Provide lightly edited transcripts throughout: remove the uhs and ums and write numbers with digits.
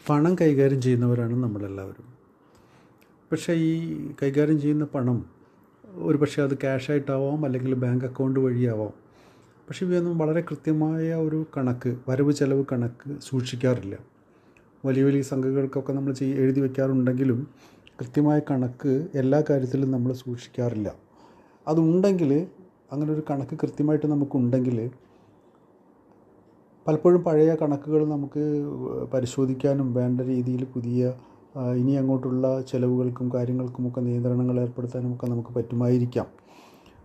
പണം കൈകാര്യം ചെയ്യുന്നവരാണ് നമ്മളെല്ലാവരും. പക്ഷേ ഈ കൈകാര്യം ചെയ്യുന്ന പണം ഒരു പക്ഷേ അത് ക്യാഷായിട്ടാവാം, അല്ലെങ്കിൽ ബാങ്ക് അക്കൗണ്ട് വഴിയാവാം. പക്ഷേ ഇവയൊന്നും വളരെ കൃത്യമായ ഒരു കണക്ക്, വരവ് ചെലവ് കണക്ക് സൂക്ഷിക്കാറില്ല. വലിയ വലിയ സംഖ്യകൾക്കൊക്കെ നമ്മൾ എഴുതി വയ്ക്കാറുണ്ടെങ്കിലും കൃത്യമായ കണക്ക് എല്ലാ കാര്യത്തിലും നമ്മൾ സൂക്ഷിക്കാറില്ല. അതുണ്ടെങ്കിൽ, അങ്ങനെ ഒരു കണക്ക് കൃത്യമായിട്ട് നമുക്കുണ്ടെങ്കിൽ പലപ്പോഴും പഴയ കണക്കുകൾ നമുക്ക് പരിശോധിക്കാനും വേണ്ട രീതിയിൽ പുതിയ ഇനി അങ്ങോട്ടുള്ള ചിലവുകൾക്കും കാര്യങ്ങൾക്കുമൊക്കെ നിയന്ത്രണങ്ങൾ ഏർപ്പെടുത്താനുമൊക്കെ നമുക്ക് പറ്റുമായിരിക്കാം.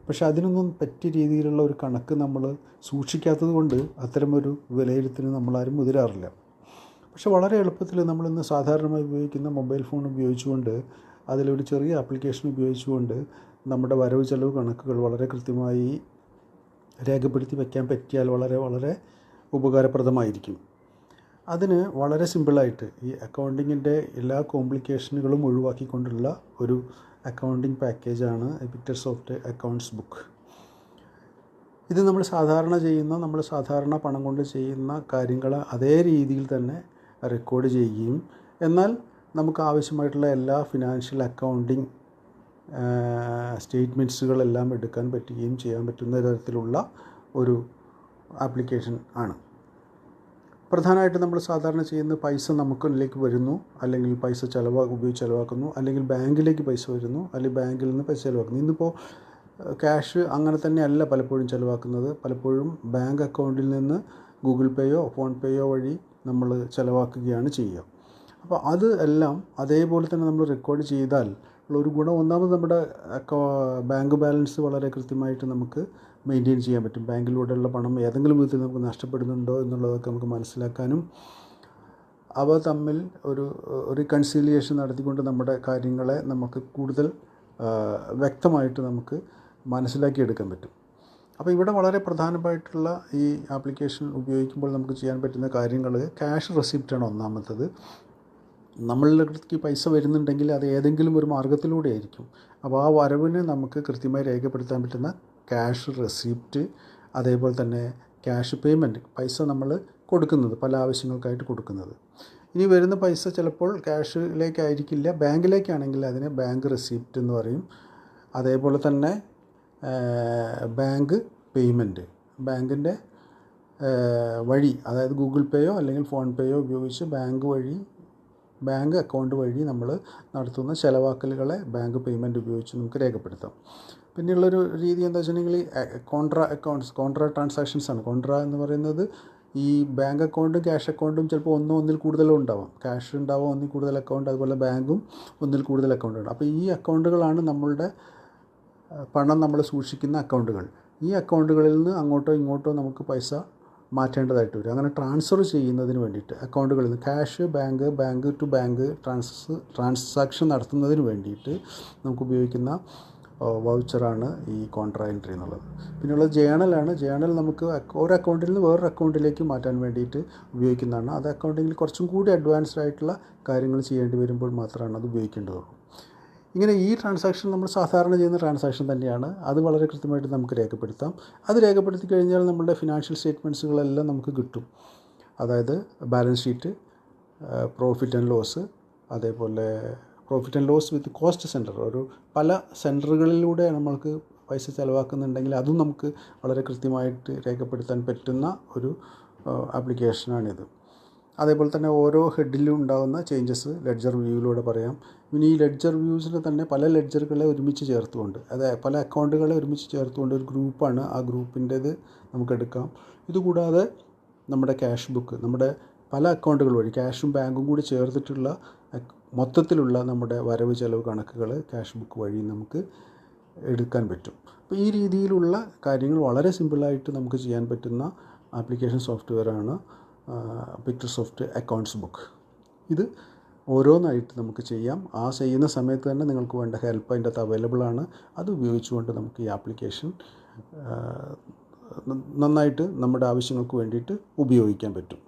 പക്ഷെ അതിനൊന്നും പറ്റിയ രീതിയിലുള്ള ഒരു കണക്ക് നമ്മൾ സൂക്ഷിക്കാത്തത് കൊണ്ട് അത്തരമൊരു വിലയിരുത്തലിന് നമ്മളാരും മുതിരാറില്ല. പക്ഷെ വളരെ എളുപ്പത്തിൽ നമ്മളിന്ന് സാധാരണമായി ഉപയോഗിക്കുന്ന മൊബൈൽ ഫോൺ ഉപയോഗിച്ചുകൊണ്ട്, അതിലൊരു ചെറിയ ആപ്ലിക്കേഷൻ ഉപയോഗിച്ചുകൊണ്ട് നമ്മുടെ വരവ് ചെലവ് കണക്കുകൾ വളരെ കൃത്യമായി രേഖപ്പെടുത്തി വയ്ക്കാൻ പറ്റിയാൽ വളരെ വളരെ ഉപകാരപ്രദമായിരിക്കും. അതിന് വളരെ സിമ്പിളായിട്ട് ഈ അക്കൗണ്ടിങ്ങിൻ്റെ എല്ലാ കോംപ്ലിക്കേഷനുകളും ഒഴിവാക്കിക്കൊണ്ടുള്ള ഒരു അക്കൗണ്ടിങ് പാക്കേജാണ് പിക്ടർസോഫ്റ്റ് അക്കൗണ്ട്സ് ബുക്ക്. ഇത് നമ്മൾ സാധാരണ പണം കൊണ്ട് ചെയ്യുന്ന കാര്യങ്ങൾ അതേ രീതിയിൽ തന്നെ റെക്കോർഡ് ചെയ്യുകയും, എന്നാൽ നമുക്ക് ആവശ്യമായിട്ടുള്ള എല്ലാ ഫിനാൻഷ്യൽ അക്കൗണ്ടിങ് സ്റ്റേറ്റ്മെൻറ്റ്സുകളെല്ലാം എടുക്കാൻ പറ്റുകയും ചെയ്യാൻ പറ്റുന്ന തരത്തിലുള്ള ഒരു ആപ്ലിക്കേഷൻ ആണ്. പ്രധാനമായിട്ട് നമ്മൾ സാധാരണ ചെയ്യുന്ന പൈസ നമുക്കിലേക്ക് വരുന്നു, അല്ലെങ്കിൽ പൈസ ചെലവാക്കുന്നു, അല്ലെങ്കിൽ ബാങ്കിലേക്ക് പൈസ വരുന്നു, അല്ലെങ്കിൽ ബാങ്കിൽ നിന്ന് പൈസ ചിലവാക്കുന്നു. ഇന്നിപ്പോൾ ക്യാഷ് അങ്ങനെ തന്നെയല്ല പലപ്പോഴും ചിലവാക്കുന്നത്. പലപ്പോഴും ബാങ്ക് അക്കൗണ്ടിൽ നിന്ന് ഗൂഗിൾ പേയോ ഫോൺ പേയോ വഴി നമ്മൾ ചിലവാക്കുകയാണ് ചെയ്യുക. അപ്പോൾ അത് എല്ലാം അതേപോലെ തന്നെ നമ്മൾ റെക്കോർഡ് ചെയ്താൽ ഉള്ളൊരു ഗുണം, ഒന്നാമത് നമ്മുടെ ബാങ്ക് ബാലൻസ് വളരെ കൃത്യമായിട്ട് നമുക്ക് മെയിൻറ്റെയിൻ ചെയ്യാൻ പറ്റും. ബാങ്കിലൂടെയുള്ള പണം ഏതെങ്കിലും വിധത്തിൽ നമുക്ക് നഷ്ടപ്പെടുന്നുണ്ടോ എന്നുള്ളതൊക്കെ നമുക്ക് മനസ്സിലാക്കാനും, അവ തമ്മിൽ ഒരു റീകൺസിലിയേഷൻ നടത്തിക്കൊണ്ട് നമ്മുടെ കാര്യങ്ങളെ നമുക്ക് കൂടുതൽ വ്യക്തമായിട്ട് നമുക്ക് മനസ്സിലാക്കിയെടുക്കാൻ പറ്റും. അപ്പോൾ ഇവിടെ വളരെ പ്രധാനമായിട്ടുള്ള ഈ ആപ്ലിക്കേഷൻ ഉപയോഗിക്കുമ്പോൾ നമുക്ക് ചെയ്യാൻ പറ്റുന്ന കാര്യങ്ങൾ, ക്യാഷ് റെസിപ്റ്റാണ് ഒന്നാമത്തത്. നമ്മളിലേക്ക് പൈസ വരുന്നുണ്ടെങ്കിൽ അത് ഏതെങ്കിലും ഒരു മാർഗ്ഗത്തിലൂടെ ആയിരിക്കും. അപ്പോൾ ആ വരവിന് നമുക്ക് കൃത്യമായി രേഖപ്പെടുത്താൻ പറ്റുന്ന ക്യാഷ് റെസിപ്റ്റ്, അതേപോലെ തന്നെ ക്യാഷ് പേയ്മെൻറ്റ്, പൈസ നമ്മൾ കൊടുക്കുന്നത്, പല ആവശ്യങ്ങൾക്കായിട്ട് കൊടുക്കുന്നത്. ഇനി വരുന്ന പൈസ ചിലപ്പോൾ ക്യാഷിലേക്കായിരിക്കില്ല, ബാങ്കിലേക്കാണെങ്കിൽ അതിനെ ബാങ്ക് റെസിപ്റ്റ് എന്ന് പറയും. അതേപോലെ തന്നെ ബാങ്ക് പേയ്മെൻറ്റ്, ബാങ്കിൻ്റെ വഴി, അതായത് ഗൂഗിൾ പേയോ അല്ലെങ്കിൽ ഫോൺ പേയോ ഉപയോഗിച്ച് ബാങ്ക് അക്കൗണ്ട് വഴി നമ്മൾ നടത്തുന്ന ചിലവാക്കലുകളെ ബാങ്ക് പേയ്മെൻറ്റ് ഉപയോഗിച്ച് നമുക്ക് രേഖപ്പെടുത്താം. പിന്നെയുള്ളൊരു രീതി എന്താ വെച്ചിട്ടുണ്ടെങ്കിൽ കോൺട്രാ ട്രാൻസാക്ഷൻസ് ആണ്. കോൺട്രാ എന്ന് പറയുന്നത് ഈ ബാങ്ക് അക്കൗണ്ടും ക്യാഷ് അക്കൗണ്ടും ചിലപ്പോൾ ഒന്നിൽ കൂടുതലോ ഉണ്ടാവാം. ക്യാഷ് ഉണ്ടാവാം ഒന്നിൽ കൂടുതൽ അക്കൗണ്ട്, അതുപോലെ ബാങ്കും ഒന്നിൽ കൂടുതൽ അക്കൗണ്ട് ഉണ്ട്. അപ്പോൾ ഈ അക്കൗണ്ടുകളാണ് നമ്മളുടെ പണം നമ്മൾ സൂക്ഷിക്കുന്ന അക്കൗണ്ടുകൾ. ഈ അക്കൗണ്ടുകളിൽ നിന്ന് അങ്ങോട്ടോ ഇങ്ങോട്ടോ നമുക്ക് പൈസ മാറ്റേണ്ടതായിട്ട് വരും. അങ്ങനെ ട്രാൻസ്ഫർ ചെയ്യുന്നതിന് വേണ്ടിയിട്ട് അക്കൗണ്ടുകളിൽ നിന്ന് cash bank to bank transaction നടത്തുന്നതിന് വേണ്ടിയിട്ട് നമുക്ക് ഉപയോഗിക്കുന്ന വൗച്ചറാണ് ഈ കോൺട്രാ എൻട്രി എന്നുള്ളത്. പിന്നെയുള്ളത് ജേണലാണ്. ജേണൽ നമുക്ക് ഒരു അക്കൗണ്ടിൽ നിന്ന് വേറൊരു അക്കൗണ്ടിലേക്ക് മാറ്റാൻ വേണ്ടിയിട്ട് ഉപയോഗിക്കുന്നതാണ്. അത് അക്കൗണ്ടിങ്ങിൽ കുറച്ചും കൂടി അഡ്വാൻസ്ഡ് ആയിട്ടുള്ള കാര്യങ്ങൾ ചെയ്യേണ്ടി വരുമ്പോൾ മാത്രമാണ് അത് ഉപയോഗിക്കേണ്ടതുള്ളൂ. ഇങ്ങനെ ഈ ട്രാൻസാക്ഷൻ നമ്മൾ സാധാരണ ചെയ്യുന്ന ട്രാൻസാക്ഷൻ തന്നെയാണ്. അത് വളരെ കൃത്യമായിട്ട് നമുക്ക് രേഖപ്പെടുത്താം. അത് രേഖപ്പെടുത്തി കഴിഞ്ഞാൽ നമ്മളുടെ ഫിനാൻഷ്യൽ സ്റ്റേറ്റ്മെൻറ്റ്സുകളെല്ലാം നമുക്ക് കിട്ടും. അതായത് balance sheet, profit and loss, അതേപോലെ profit and loss with cost centre, പല സെൻറ്ററുകളിലൂടെ നമ്മൾക്ക് പൈസ ചിലവാക്കുന്നുണ്ടെങ്കിൽ അതും നമുക്ക് വളരെ കൃത്യമായിട്ട് രേഖപ്പെടുത്താൻ പറ്റുന്ന ഒരു ആപ്ലിക്കേഷനാണിത്. അതേപോലെ തന്നെ ഓരോ ഹെഡിലും ഉണ്ടാകുന്ന ചേഞ്ചസ് ലെഡ്ജർ വ്യൂവിലൂടെ പറയാം. പിന്നെ ഈ ലെഡ്ജർ വ്യൂസിൽ തന്നെ പല ലെഡ്ജറുകളെ ഒരുമിച്ച് ചേർത്തുകൊണ്ട്, അതായത് പല അക്കൗണ്ടുകളെ ഒരുമിച്ച് ചേർത്തുകൊണ്ട് ഒരു ഗ്രൂപ്പാണ്, ആ ഗ്രൂപ്പിൻ്റേത് നമുക്കെടുക്കാം. ഇതുകൂടാതെ നമ്മുടെ ക്യാഷ് ബുക്ക്, നമ്മുടെ പല അക്കൗണ്ടുകൾ വഴി ക്യാഷും ബാങ്കും കൂടി ചേർത്തിട്ടുള്ള മൊത്തത്തിലുള്ള നമ്മുടെ വരവ് ചെലവ് കണക്കുകൾ ക്യാഷ് ബുക്ക് വഴി നമുക്ക് എടുക്കാൻ പറ്റും. അപ്പോൾ ഈ രീതിയിലുള്ള കാര്യങ്ങൾ വളരെ സിമ്പിളായിട്ട് നമുക്ക് ചെയ്യാൻ പറ്റുന്ന ആപ്ലിക്കേഷൻ സോഫ്റ്റ്വെയറാണ് പിക്ടർസോഫ്റ്റ് അക്കൗണ്ട്സ് ബുക്ക്. ഇത് ഓരോന്നായിട്ട് നമുക്ക് ചെയ്യാം. ആ ചെയ്യുന്ന സമയത്ത് തന്നെ നിങ്ങൾക്ക് വേണ്ട ഹെൽപ്പ് അതിൻ്റെ അകത്ത് അവൈലബിൾ ആണ്. അത് ഉപയോഗിച്ചുകൊണ്ട് നമുക്ക് ഈ ആപ്ലിക്കേഷൻ നന്നായിട്ട് നമ്മുടെ ആവശ്യങ്ങൾക്ക് വേണ്ടിയിട്ട് ഉപയോഗിക്കാൻ പറ്റും.